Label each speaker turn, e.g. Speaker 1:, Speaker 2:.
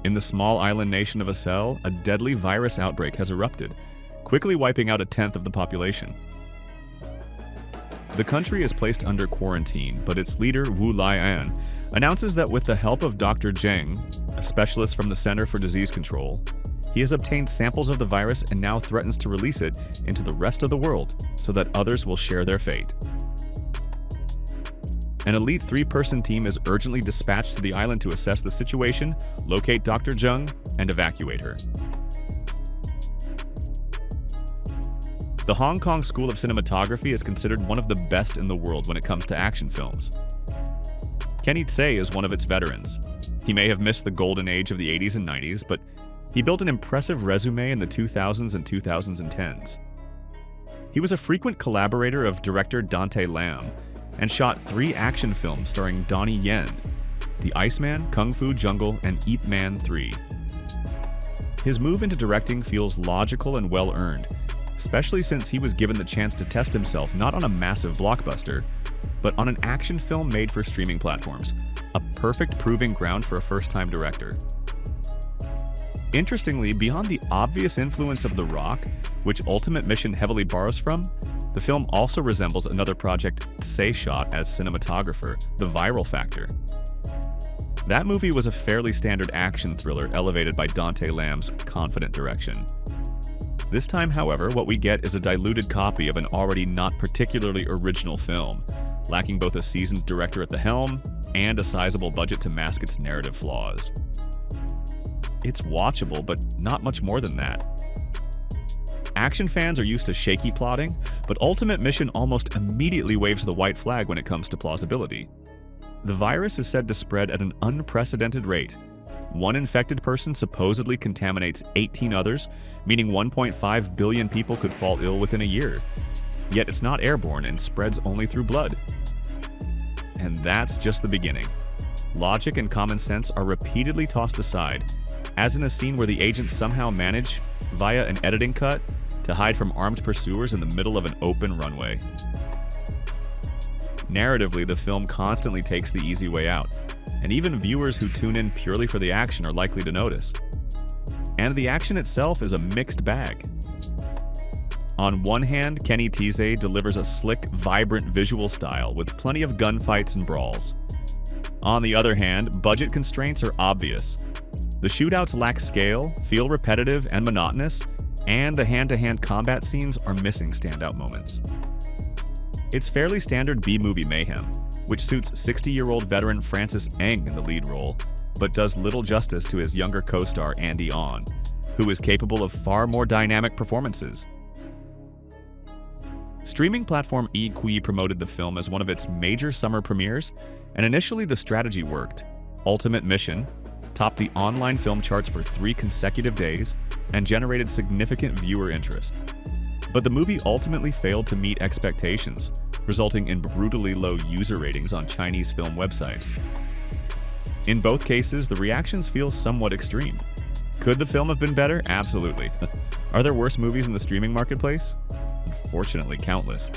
Speaker 1: In the small island nation of Acel, a deadly virus outbreak has erupted, quickly wiping out a tenth of the population. The country is placed under quarantine, but its leader, Wu Lai'an, announces that with the help of Dr. Zheng, a specialist from the Center for Disease Control, he has obtained samples of the virus and now threatens to release it into the rest of the world so that others will share their fate. An elite 3-person team is urgently dispatched to the island to assess the situation, locate Dr. Zheng, and evacuate her. The Hong Kong School of Cinematography is considered one of the best in the world when it comes to action films. Kenny Tse is one of its veterans. He may have missed the golden age of the 80s and 90s, but he built an impressive resume in the 2000s and 2010s. He was a frequent collaborator of director Dante Lam, and shot 3 action films starring Donnie Yen, The Iceman, Kung Fu Jungle, and Ip Man 3. His move into directing feels logical and well-earned, especially since he was given the chance to test himself not on a massive blockbuster, but on an action film made for streaming platforms, a perfect proving ground for a first-time director. Interestingly, beyond the obvious influence of The Rock, which Ultimate Mission heavily borrows from, the film also resembles another project Tse shot as cinematographer, The Viral Factor. That movie was a fairly standard action thriller elevated by Dante Lam's confident direction. This time, however, what we get is a diluted copy of an already not particularly original film, lacking both a seasoned director at the helm and a sizable budget to mask its narrative flaws. It's watchable, but not much more than that. Action fans are used to shaky plotting, but Ultimate Mission almost immediately waves the white flag when it comes to plausibility. The virus is said to spread at an unprecedented rate. One infected person supposedly contaminates 18 others, meaning 1.5 billion people could fall ill within a year. Yet it's not airborne and spreads only through blood. And that's just the beginning. Logic and common sense are repeatedly tossed aside, as in a scene where the agents somehow manage, via an editing cut, to hide from armed pursuers in the middle of an open runway. Narratively, the film constantly takes the easy way out, and even viewers who tune in purely for the action are likely to notice. And the action itself is a mixed bag. On one hand, Kenny Tse delivers a slick, vibrant visual style with plenty of gunfights and brawls. On the other hand, budget constraints are obvious. The shootouts lack scale, feel repetitive and monotonous, and the hand-to-hand combat scenes are missing standout moments. It's fairly standard B-movie mayhem, which suits 60-year-old veteran Francis Ng in the lead role, but does little justice to his younger co-star Andy On, who is capable of far more dynamic performances. Streaming platform eQui promoted the film as one of its major summer premieres, and initially the strategy worked. Ultimate Mission topped the online film charts for 3 consecutive days and generated significant viewer interest. But the movie ultimately failed to meet expectations, resulting in brutally low user ratings on Chinese film websites. In both cases, the reactions feel somewhat extreme. Could the film have been better? Absolutely. Are there worse movies in the streaming marketplace? Unfortunately, countless.